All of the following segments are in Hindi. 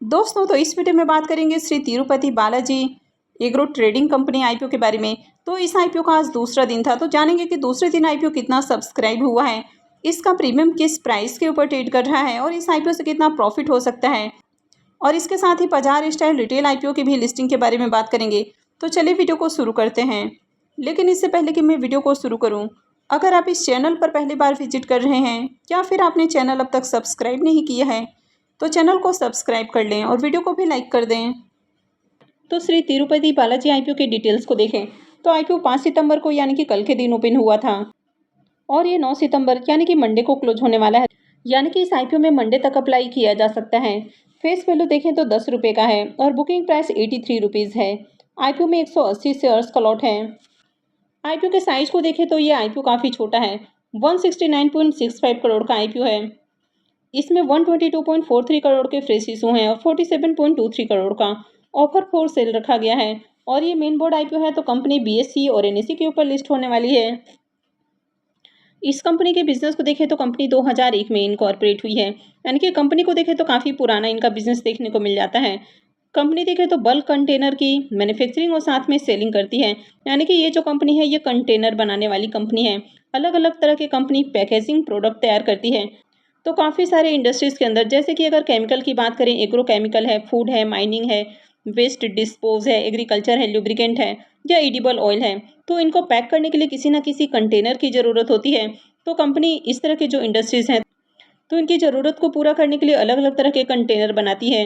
दोस्तों, तो इस वीडियो में बात करेंगे Shri Tirupati Balaji agro trading company IPO के बारे में। तो इस आईपीओ का आज दूसरा दिन था, तो जानेंगे कि दूसरे दिन आईपीओ कितना सब्सक्राइब हुआ है, इसका प्रीमियम किस प्राइस के ऊपर ट्रेड कर रहा है और इस आईपीओ से कितना प्रॉफिट हो सकता है। और इसके साथ ही बाजार स्टाइल रिटेल आईपीओ की भी लिस्टिंग के बारे में बात करेंगे। तो चलिए वीडियो को शुरू करते हैं। लेकिन इससे पहले कि मैं वीडियो को शुरू करूँ, अगर आप इस चैनल पर पहली बार विजिट कर रहे हैं या फिर आपने चैनल अब तक सब्सक्राइब नहीं किया है तो चैनल को सब्सक्राइब कर लें और वीडियो को भी लाइक कर दें। तो श्री तिरुपति बालाजी आईपीओ के डिटेल्स को देखें तो आईपीओ 5 सितंबर को यानी कि कल के दिन ओपन हुआ था और ये 9 सितंबर यानी कि मंडे को क्लोज होने वाला है। यानी कि इस आईपीओ में मंडे तक अप्लाई किया जा सकता है। फेस वैल्यू देखें तो 10 रुपये का है और बुकिंग प्राइस 83 रुपीज़ है। आईपीओ में 180 शेयर्स का लॉट है। आईपीओ के साइज को देखें तो ये आईपीओ काफ़ी छोटा है, 169.65 करोड़ का आईपीओ है। इसमें 122.43 करोड़ के फ्रेश इशू हैं और 47.23 करोड़ का ऑफर फॉर सेल रखा गया है। और ये मेन बोर्ड आईपीओ है, तो कंपनी बीएसई और एनएसई के ऊपर लिस्ट होने वाली है। इस कंपनी के बिजनेस को देखें तो कंपनी 2001 में इनकॉर्पोरेट हुई है, यानी कि कंपनी को देखें तो काफ़ी पुराना इनका बिजनेस देखने को मिल जाता है। कंपनी देखें तो बल्क कंटेनर की मैन्युफैक्चरिंग और साथ में सेलिंग करती है, यानी कि ये जो कंपनी है ये कंटेनर बनाने वाली कंपनी है। अलग अलग तरह के कंपनी पैकेजिंग प्रोडक्ट तैयार करती है। तो काफ़ी सारे इंडस्ट्रीज़ के अंदर, जैसे कि अगर केमिकल की बात करें, एग्रो केमिकल है, फूड है, माइनिंग है, वेस्ट डिस्पोज है, एग्रीकल्चर है, लुब्रिकेंट है या एडिबल ऑयल है, तो इनको पैक करने के लिए किसी ना किसी कंटेनर की ज़रूरत होती है। तो कंपनी इस तरह के जो इंडस्ट्रीज़ हैं तो इनकी ज़रूरत को पूरा करने के लिए अलग अलग तरह के कंटेनर बनाती है।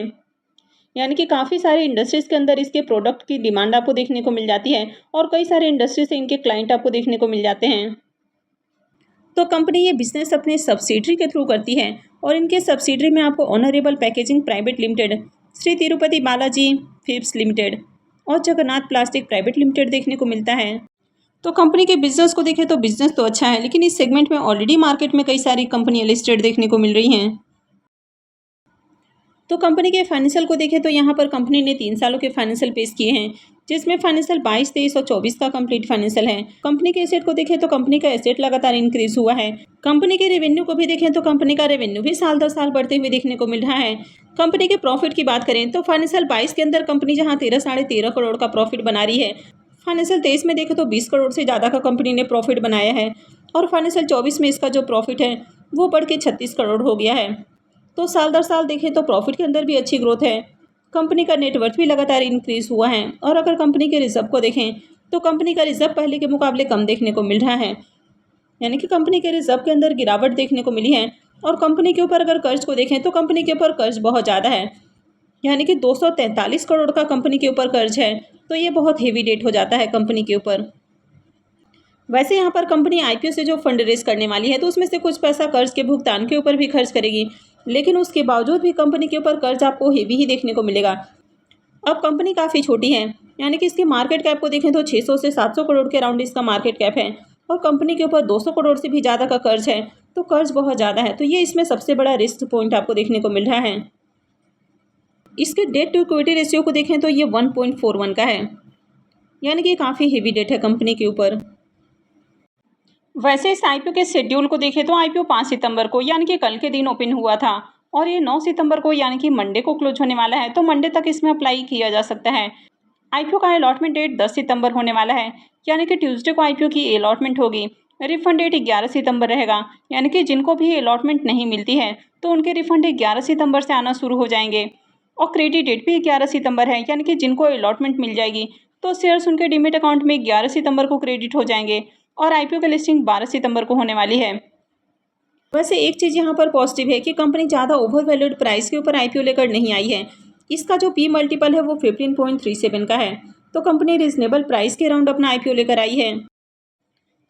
यानी कि काफ़ी सारे इंडस्ट्रीज़ के अंदर इसके प्रोडक्ट की डिमांड आपको देखने को मिल जाती है और कई सारे इंडस्ट्री से इनके क्लाइंट आपको देखने को मिल जाते हैं। तो कंपनी ये बिजनेस अपने सब्सिडरी के थ्रू करती है और इनके सब्सिडरी में आपको Honourable Packaging Private Limited, Shri Tirupati Balaji फिब्स लिमिटेड और जगन्नाथ प्लास्टिक प्राइवेट लिमिटेड देखने को मिलता है। तो कंपनी के बिजनेस को देखें तो बिजनेस तो अच्छा है, लेकिन इस सेगमेंट में ऑलरेडी मार्केट में कई सारी कंपनियां लिस्टेड देखने को मिल रही हैं। तो कंपनी के फाइनेंशियल को देखें तो यहाँ पर कंपनी ने 3 सालों के फाइनेंशियल पेश किए हैं, जिसमें फाइनेंशियल 22, 23 और 24 का कंप्लीट फाइनेंशियल है। कंपनी के एसेट को देखें तो कंपनी का एसेट लगातार इंक्रीज हुआ है। कंपनी के रेवेन्यू को भी देखें तो कंपनी का रेवेन्यू भी साल दर साल बढ़ते हुए देखने को मिल रहा है। कंपनी के प्रॉफिट की बात करें तो फाइनेंशियल 22 के अंदर कंपनी जहाँ 13-13.5 करोड़ का प्रॉफिट बना रही है, फाइनेंशियल 23 में देखें तो 20 करोड़ से ज़्यादा का कंपनी ने प्रॉफिट बनाया है और फाइनेंशियल 24 में इसका जो प्रॉफिट है वो बढ़ के 36 करोड़ हो गया है। तो साल दर साल देखें तो प्रॉफिट के अंदर भी अच्छी ग्रोथ है। कंपनी का नेटवर्थ भी लगातार इंक्रीज हुआ है। और अगर कंपनी के रिजर्व को देखें तो कंपनी का रिजर्व पहले के मुकाबले कम देखने को मिल रहा है, यानी कि कंपनी के रिजर्व के अंदर गिरावट देखने को मिली है। और कंपनी के ऊपर अगर कर्ज को देखें तो कंपनी के ऊपर कर्ज बहुत ज़्यादा है, यानी कि 243 करोड़ का कंपनी के ऊपर कर्ज है। तो ये बहुत हेवी डेट हो जाता है कंपनी के ऊपर। वैसे यहाँ पर कंपनी आईपीओ से जो फंड रेज करने वाली है तो उसमें से कुछ पैसा कर्ज के भुगतान के ऊपर भी खर्च करेगी, लेकिन उसके बावजूद भी कंपनी के ऊपर कर्ज आपको हेवी ही देखने को मिलेगा। अब कंपनी काफ़ी छोटी है, यानी कि इसकी मार्केट कैप को देखें तो 600 से 700 करोड़ के अराउंड इसका मार्केट कैप है और कंपनी के ऊपर 200 करोड़ से भी ज़्यादा का कर्ज है। तो कर्ज बहुत ज़्यादा है, तो ये इसमें सबसे बड़ा रिस्क पॉइंट आपको देखने को मिल रहा है। इसके डेट टू इक्विटी रेशियो को देखें तो ये 1.41 का है, यानी कि काफ़ी हेवी डेट है कंपनी के ऊपर। वैसे इस आईपीओ के शेड्यूल को देखें तो आईपीओ 5 सितंबर को यानी कि कल के दिन ओपन हुआ था और ये 9 सितंबर को यानी कि मंडे को क्लोज होने वाला है। तो मंडे तक इसमें अप्लाई किया जा सकता है। आईपीओ का अलॉटमेंट डेट 10 सितंबर होने वाला है, यानी कि ट्यूसडे को आईपीओ की अलॉटमेंट होगी। रिफंड डेट 11 सितंबर रहेगा, यानी कि जिनको भी अलॉटमेंट नहीं मिलती है तो उनके रिफंड 11 सितंबर से आना शुरू हो जाएंगे। और क्रेडिट डेट भी 11 सितंबर है, यानी कि जिनको अलॉटमेंट मिल जाएगी तो शेयर्स उनके डीमेट अकाउंट में 11 सितंबर को क्रेडिट हो जाएंगे। और आईपीओ की लिस्टिंग 12 सितंबर को होने वाली है। वैसे एक चीज़ यहाँ पर पॉजिटिव है कि कंपनी ज़्यादा ओवर वैल्यूड प्राइस के ऊपर आईपीओ लेकर नहीं आई है। इसका जो पी मल्टीपल है वो 15.37 का है, तो कंपनी रिजनेबल प्राइस के अराउंड अपना आईपीओ लेकर आई है।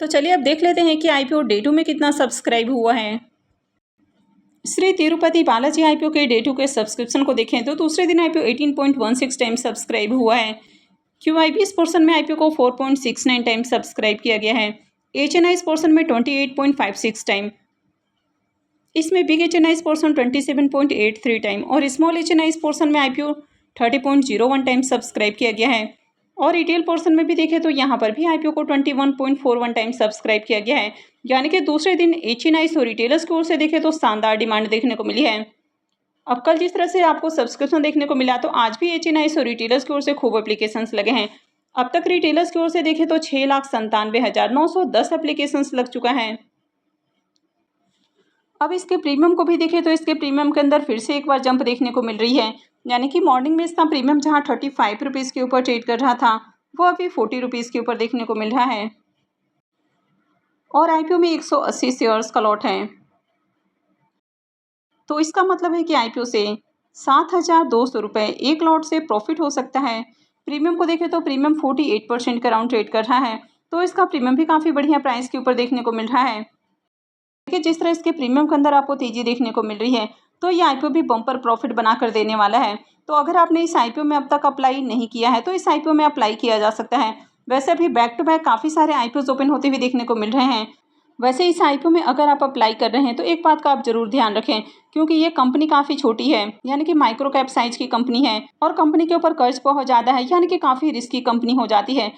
तो चलिए अब देख लेते हैं कि आईपीओ डे 2 में कितना सब्सक्राइब हुआ है। श्री तिरुपति बालाजी आईपीओ के डे 2 के सब्सक्रिप्शन को देखें तो दूसरे दिन आईपीओ 18.16 टाइम सब्सक्राइब हुआ है। क्यूआईपी पोर्शन में आईपीओ को 4.69 टाइम सब्सक्राइब किया गया है। एचएनआई पोर्शन में 28.56 टाइम, इसमें बिग एचएनआई पोर्शन 27.83 टाइम और स्मॉल एचएनआई पोर्शन में आईपीओ 30.01 टाइम सब्सक्राइब किया गया है। और रिटेल पोर्शन में भी देखें तो यहाँ पर भी आईपीओ को 21.41 टाइम सब्सक्राइब किया गया है, यानी कि दूसरे दिन एचएनआई और रिटेलर्स की ओर से देखें तो शानदार डिमांड देखने को मिली है। अब कल जिस तरह से आपको सब्सक्रिप्शन देखने को मिला, तो आज भी HNIs और रिटेलर्स की ओर से खूब एप्लीकेशंस लगे हैं। अब तक रिटेलर्स की ओर से देखें तो 6,97,910 एप्लीकेशंस लग चुका है। अब इसके प्रीमियम को भी देखें तो इसके प्रीमियम के अंदर फिर से एक बार जंप देखने को मिल रही है, यानी कि मॉर्निंग में इसका प्रीमियम जहां 35 रुपीज़ के ऊपर ट्रेड कर रहा था, वो अभी 40 रुपीज़ के ऊपर देखने को मिल रहा है। और IPO में 180 शेयर्स का लॉट है, तो इसका मतलब है कि IPO से 7,200 रुपये एक लॉट से प्रॉफिट हो सकता है। प्रीमियम को देखें तो प्रीमियम 48% का राउंड ट्रेड कर रहा है, तो इसका प्रीमियम भी काफ़ी बढ़िया प्राइस के ऊपर देखने को मिल रहा है। देखिए जिस तरह इसके प्रीमियम के अंदर आपको तेजी देखने को मिल रही है, तो ये IPO भी बम्पर प्रॉफिट बना कर देने वाला है। तो अगर आपने इस IPO में अब तक अप्लाई नहीं किया है, तो इस IPO में अप्लाई किया जा सकता है। वैसे अभी बैक टू बैक काफ़ी सारे IPOs ओपन होते हुए देखने को मिल रहे हैं। वैसे इस IPO में अगर आप अप्लाई कर रहे हैं, तो एक बात का आप जरूर ध्यान रखें, क्योंकि ये कंपनी काफ़ी छोटी है, यानी कि माइक्रो कैप साइज की कंपनी है, और कंपनी के ऊपर कर्ज बहुत ज़्यादा है, यानी कि काफ़ी रिस्की कंपनी हो जाती है।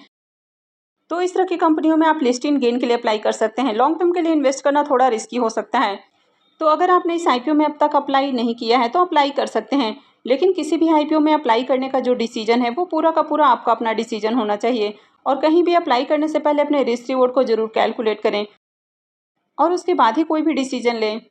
तो इस तरह की कंपनियों में आप लिस्ट इन गेन के लिए अप्लाई कर सकते हैं। लॉन्ग टर्म के लिए इन्वेस्ट करना थोड़ा रिस्की हो सकता है। तो अगर आपने इस IPO में अब तक अप्लाई नहीं किया है, तो अप्लाई कर सकते हैं, लेकिन किसी भी IPO में अप्लाई करने का जो डिसीजन है, वो पूरा का पूरा आपका अपना डिसीजन होना चाहिए। और कहीं भी अप्लाई करने से पहले अपने रिस्क रिवॉर्ड को जरूर कैलकुलेट करें और उसके बाद ही कोई भी डिसीजन लें।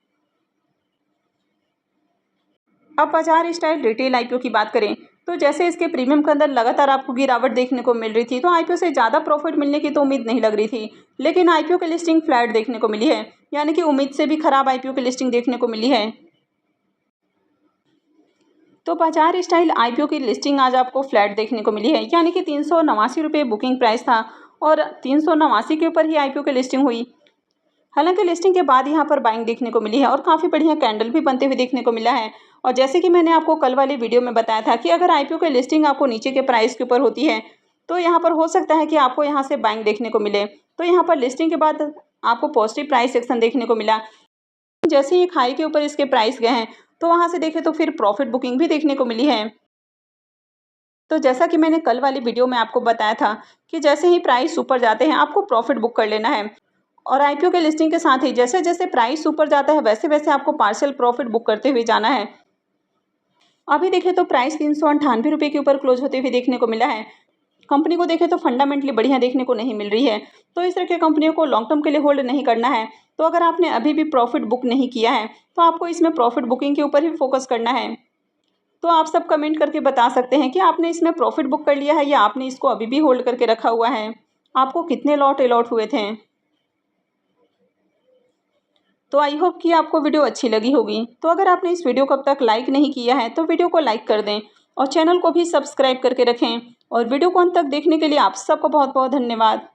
अब बाजार स्टाइल रिटेल IPO की बात करें, तो जैसे इसके प्रीमियम के अंदर लगातार आपको गिरावट देखने को मिल रही थी, तो IPO से ज़्यादा प्रॉफिट मिलने की तो उम्मीद नहीं लग रही थी, लेकिन IPO की लिस्टिंग फ्लैट देखने को मिली है, यानी कि उम्मीद से भी खराब IPO की लिस्टिंग देखने को मिली है। तो बाजार स्टाइल IPO की लिस्टिंग आज आपको फ्लैट देखने को मिली है, यानी कि 389 रुपये बुकिंग प्राइस था और 389 के ऊपर ही IPO की लिस्टिंग हुई। हालांकि लिस्टिंग के बाद यहाँ पर बाइंग देखने को मिली है और काफ़ी बढ़िया कैंडल भी बनते हुए देखने को मिला है। और जैसे कि मैंने आपको कल वाली वीडियो में बताया था कि अगर IPO की लिस्टिंग आपको नीचे के प्राइस के ऊपर होती है, तो यहाँ पर हो सकता है कि आपको यहाँ से बाइंग देखने को मिले। तो यहाँ पर लिस्टिंग के बाद आपको पॉजिटिव प्राइस एक्शन देखने को मिला। जैसे ही एक हाई के ऊपर इसके प्राइस गए हैं, तो वहाँ से देखें तो फिर प्रॉफिट बुकिंग भी देखने को मिली है। तो जैसा कि मैंने कल वाली वीडियो में आपको बताया था कि जैसे ही प्राइस ऊपर जाते हैं, आपको प्रॉफिट बुक कर लेना है। और IPO के लिस्टिंग के साथ ही जैसे जैसे प्राइस ऊपर जाता है, वैसे वैसे आपको पार्शियल प्रॉफिट बुक करते हुए जाना है। अभी देखें तो प्राइस 398 रुपये के ऊपर क्लोज होते हुए देखने को मिला है। कंपनी को देखें तो फंडामेंटली बढ़िया देखने को नहीं मिल रही है, तो इस तरह की कंपनियों को लॉन्ग टर्म के लिए होल्ड नहीं करना है। तो अगर आपने अभी भी प्रॉफिट बुक नहीं किया है, तो आपको इसमें प्रॉफिट बुकिंग के ऊपर ही फोकस करना है। तो आप सब कमेंट करके बता सकते हैं कि आपने इसमें प्रॉफिट बुक कर लिया है या आपने इसको अभी भी होल्ड करके रखा हुआ है। आपको कितने लॉट अलॉट हुए थे। तो आई होप कि आपको वीडियो अच्छी लगी होगी। तो अगर आपने इस वीडियो को अब तक लाइक नहीं किया है, तो वीडियो को लाइक कर दें और चैनल को भी सब्सक्राइब करके रखें। और वीडियो को अंत तक देखने के लिए आप सबको बहुत बहुत धन्यवाद।